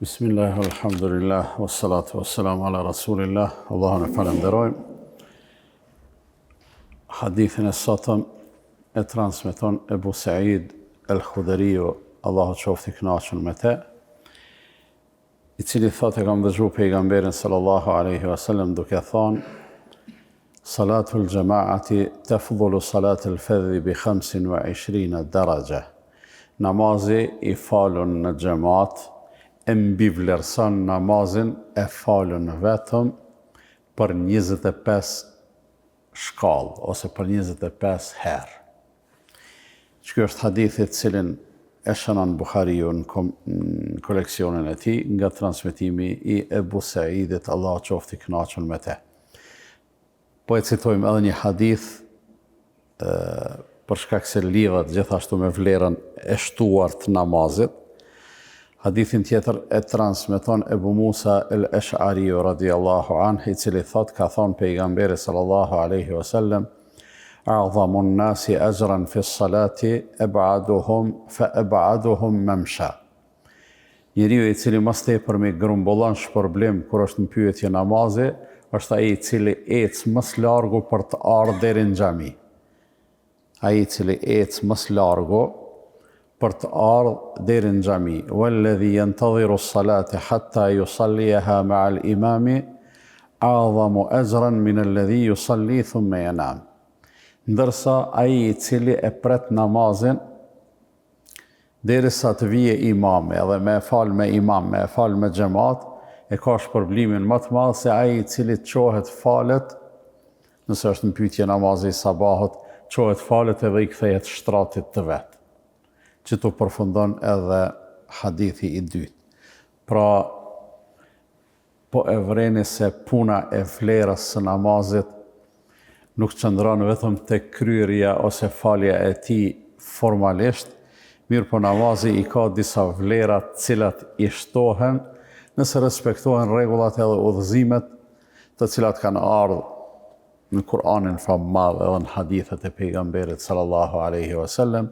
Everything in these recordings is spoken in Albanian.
Bismillah, alhamdulillah, wassalatu wassalamu ala rasulillah. Allahun e falenderojmë. Hadithin e sotëm e transmeton Ebu Said el-Khuderiu, Allahu qoftë i kënaqur me te, i cili thotë kam dëgjuar pejgamberin sallallahu alaihi wasallam duke thënë: Salatul jamaati tafdhulu salatul fardhi bi 25 daraja. Namazi i falun në xhamat e mbivlerëson namazin e falun vetëm për 25 shkallë, ose për 25 herë. Ky është hadithi cilin e shënon Buhariu në koleksionin e tij nga transmetimi i Ebu Saidit, Allahu qoftë i kënaqur me te. Po e citojmë edhe një hadith për shkak se lidhet gjithashtu me vlerën e shtuar të namazit. Hadithin tjetër e transmeton Ebu Musa el-Esh'ariu radiallahu anhu, i cili thot ka thonë pejgamberi sallallahu alaihi wasallam: A'dhamu n-nasi ajran fi s-salati eb'aduhum mamsha. Njeriu i cili mas tepër grumbullon shpërblim kur është në pyetje namazi, është ai i cili ec më largu për të ardhur deri në xhami. Ai i cili ec më largu për të ardhur deri në xhami. Walladhi yantadhiru s-salata hatta yusalliha ma'a al-imami a'dhamu ajran min alladhi yusalli thumma yanam. Ndërsa ai i cili e pret namazin derisa të vijë imami, edhe me fal me imam, me fal me xhamat, e ka shpërblimin më të madh se ai i cili çohet falet, nëse është në pyetje namazi i sabahut, çohet falet edhe i kthehet shtratit të vet. Që të përfundon edhe hadithi i dytë. Pra, po e vreni se puna e vlerës së namazit nuk qëndron vetëm te kryerja ose falja e tij formalisht, mirë po namazi i ka disa vlera të cilat i shtohen nëse respektohen rregullat edhe udhëzimet të cilat kanë ardhur në Kur'anin famadh edhe në hadithet e pejgamberit sallallahu alaihi wasallam,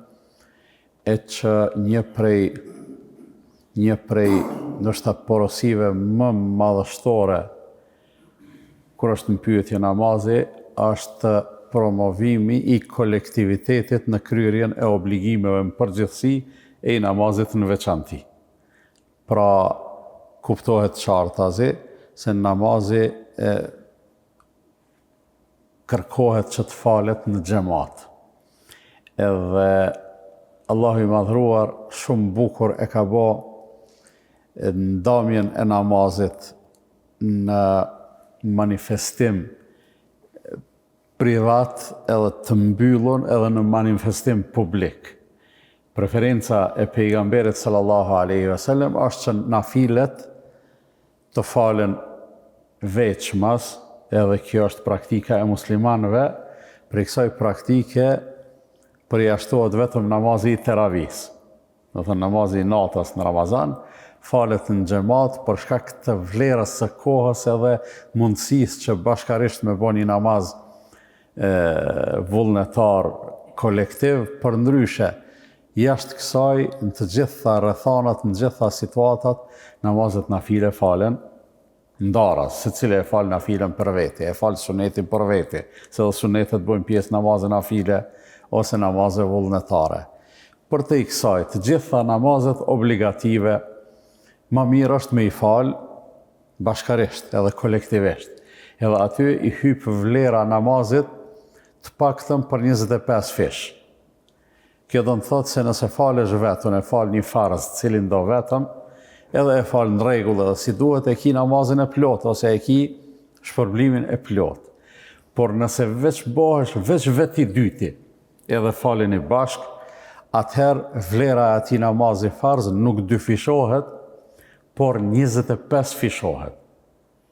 e që një prej ndoshta porosive më madhështore kur është në pyetje namazi është promovimi i kolektivitetit në kryerjen e obligimeve në përgjithësi e i namazit në veçanti. Pra, kuptohet qartazi se namazi kërkohet që të falet në xhamat. Edhe Allahu i madhruar shumë bukur e ka bë ndamjen e namazit në manifestim privat edhe të mbyllur edhe në manifestim publik. Preferenca e pejgamberit sallallahu alaihi wasallam është që nafilet të falen veçmas, edhe kjo është praktika e muslimanëve, për kësaj praktike përjashtohet vetëm namazi i teravis. Do thënë namazi i natës në Ramazan falet në xhamat për shkak të vlerës së kohës edhe mundësisë që bashkarisht me bëni namaz vullnetar kolektiv. Përndryshe, jashtë kësaj, në të gjitha rrethanat, në të gjitha situatat, namazet nafile falen ndaras, secili e fal nafilen për vete, e fal sunetin për vete, se dhe sunetet bëjnë pjesë namazet nafile ose namazet vullnetare. Për te i kësaj, të gjitha namazet obligative, më mirë është me i fal bashkarisht edhe kolektivisht. Edhe aty i hyp vlera namazit të paktën për 25 fish. Kjo do të thotë se nëse falesh vetën, e fal një farz cilin do vetëm, edhe e fal në rregull edhe si duhet, e ki namazin e plot, ose e ki shpërblimin e plot. Por nëse veç bëhesh veç veti dyti, edhe faleni bashk, atëherë vlera e atij namazi farz nuk dyfishohet, por 25 fishohet.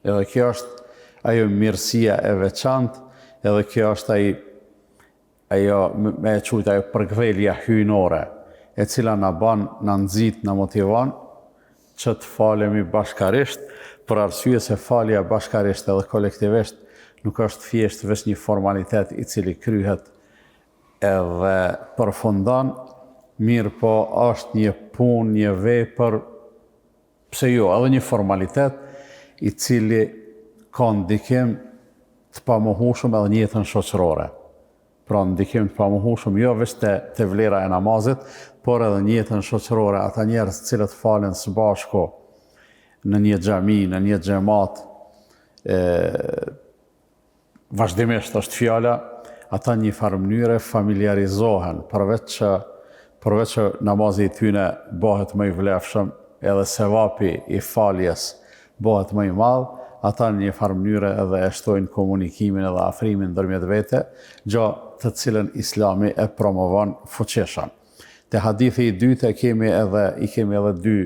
Edhe kjo është ajo mirësia e veçantë, edhe kjo është ajo me e quajtur ajo përkthjelja hyjnore, e cila na bën, na nxit, na motivon që të falemi bashkarisht, për arsye se falja bashkarisht edhe kolektivisht nuk është thjesht vetëm një formalitet i cili kryhet edhe përfundon, mirë po është një punë, një vepër pse jo, edhe një formalitet i cili ka ndikim të pamohueshëm edhe në jetën shoqërore. Pra ndikim të pamohueshëm jo vetëm te vlera e namazit, por edhe në jetën shoqërore, ata njerëz të cilët falen së bashku në një xhami, në një xhamat, vazhdimisht është fjala, ata në një farë mënyre familiarizohen, përveç që namazi i tyne bëhet më i vlefshëm, edhe sevapi i faljes bëhet më i madh, ata në një farë mënyre edhe e shtojnë komunikimin edhe afrimin ndërmjet vete, gjë të cilën Islami e promovon fuqishëm. Te hadithi i dytë i kemi edhe dy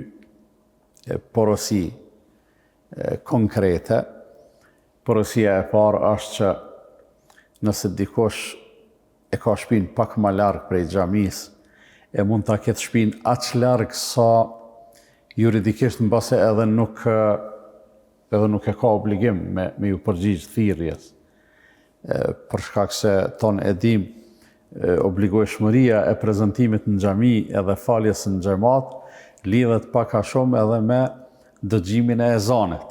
porosi konkrete. Porosia e parë është që nëse dikush e ka shtëpinë pak më larg prej xhamisë, e mund ta ketë shtëpinë aq larg sa juridikisht mbase edhe nuk e ka obligim me ju përgjigj thirrjes. Për shkak se ton e dim, obligueshmëria e prezantimit në xhami edhe faljes në xhamat lidhet pak a shumë edhe me dëgjimin e ezanit.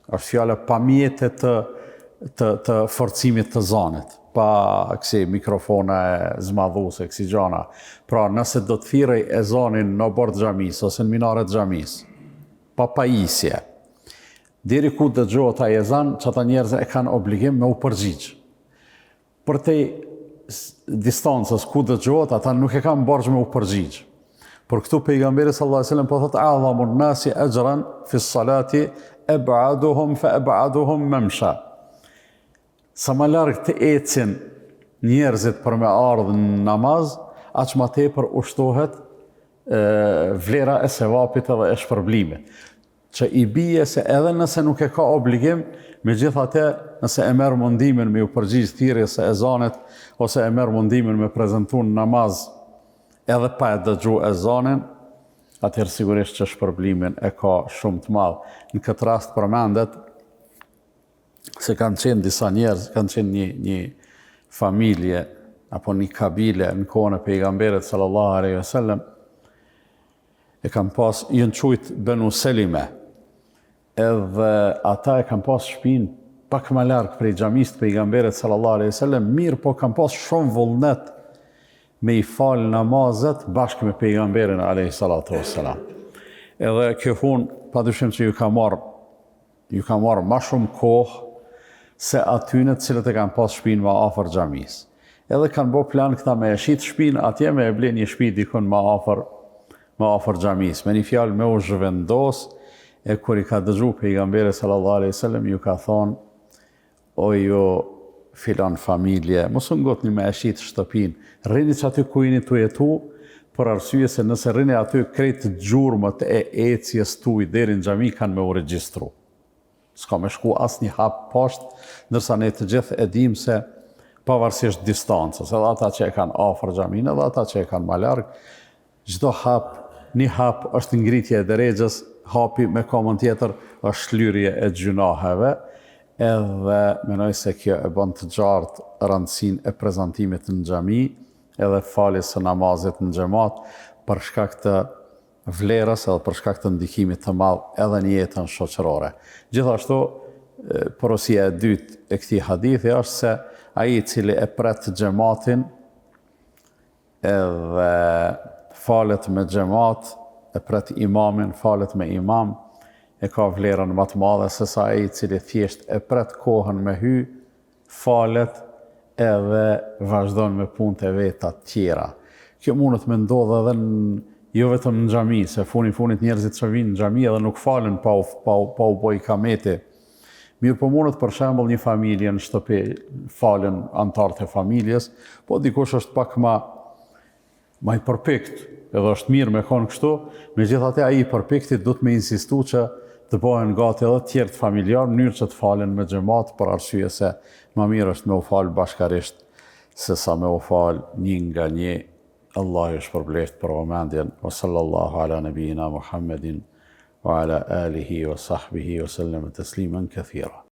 Është fjala pa mjete të forcimit të zanit, pa kësi mikrofona e zmadhuese, kësi gjana. Pra nëse do të thirrej ezanin në bord xhamis ose në minaret xhamis, pa pajisje, deri ku dëgjohet ai ezan, që ata njerëz e kanë obligim me u përgjigj. Për te distancës ku dëgjohet, ata nuk e kanë borxh me u përgjigj. Por këtu pejgamberi sallallahu alajhi wasallam po thotë a'dhamun nasi ajran fi s-salati eb'aduhum fa eb'aduhum mamsha. Sa më larg të ecin njerëzit për me ardhur në namaz, aq më tepër ushtohet vlera e sevapit edhe e shpërblimit. Që i bie se edhe nëse nuk e ka obligim, megjithatë nëse e merr mundimin me u përgjigj thirrjes së ezanit ose e merr mundimin me prezantuar namaz edhe pa e dëgju ezanin, atëherë sigurisht që shpërblimin e ka shumë të madh. Në këtë rast përmendet se kanë qenë disa njerëz, kanë qenë një familje apo një kabile në kohën e pejgamberit sallallahu alaihi wasallam, e kanë pas janë quajt Banu Selime. Edhe ata e kanë pas shtëpinë pak më larg prej xhamisë të pejgamberit sallallahu alaihi wasallam, mirë po kanë pas shumë vullnet me i falë namazet bashkë me pejgamberin alayhi salatu wassalam. Edhe kjo punë padyshim që ju ka marrë më shumë kohë se atyne të cilët e kanë pas shtëpinë më afër xhamisë. Edhe kanë bërë plan këta me e shit shtëpinë atje me e ble një shtëpi dikon më afër xhamisë. Me një fjalë me u zhvendos, e kur i ka dëgju pejgamberi sallallahu alaihi wasallam ju ka thonë: o jo filan familje, mos u ngotni me e shit shtëpinë, rrini që aty ku jeni tu jetu, për arsye se nëse rrini aty krejt gjurmët e ecjes tuaj deri në xhami kanë me u regjistru. S'ka me shku asnjë hap poshtë, ndërsa ne të gjithë e dim se pavarësisht distancës, edhe ata që e kanë afër xhamin, edhe ata që e kanë më larg, çdo hap, një hap është ngritje e derexhës, hapi me komën tjetër është shlyrje e gjunaheve, edhe menoj se kjo e bën të gjartë rëndësinë e prezantimit në xhami, edhe faljes së namazit në xhamat, për shkak të vlerës edhe për shkak të ndikimit të madh edhe në jetën shoqërore. Gjithashtu, porosia e dytë e këtij hadithi është se ai i cili e pret xhamatin edhe falet me xhamat, e pret imamin, falet me imam, e ka vlerën më të madhe se sa ai i cili thjesht e pret kohën me hy, falet edhe vazhdon me punët e veta të tjera. Kjo mundet me ndodhë edhe jo vetëm në xhami, se funit njerëzit që vinë në xhami edhe nuk falen pa u boj kameti. Mirë po mundet për shembull një familje në shtëpi falen antarët e familjes, po dikush është pak më i përpikt, edhe është mirë me konë kështu, megjithatë ai i përpiktit do të me insistu që të bëhen gati edhe tjerë të familjar, në mënyrë që të falen me xhamat, për arsye se më mirë është me u falë bashkarisht se sa me u falë një nga një. Allah ju shpërbleft për vëmendjen. Wa sallallahu ala nabiyina Muhammedin wa ala alihi wa sahbihi wa sallam tasliman kathira.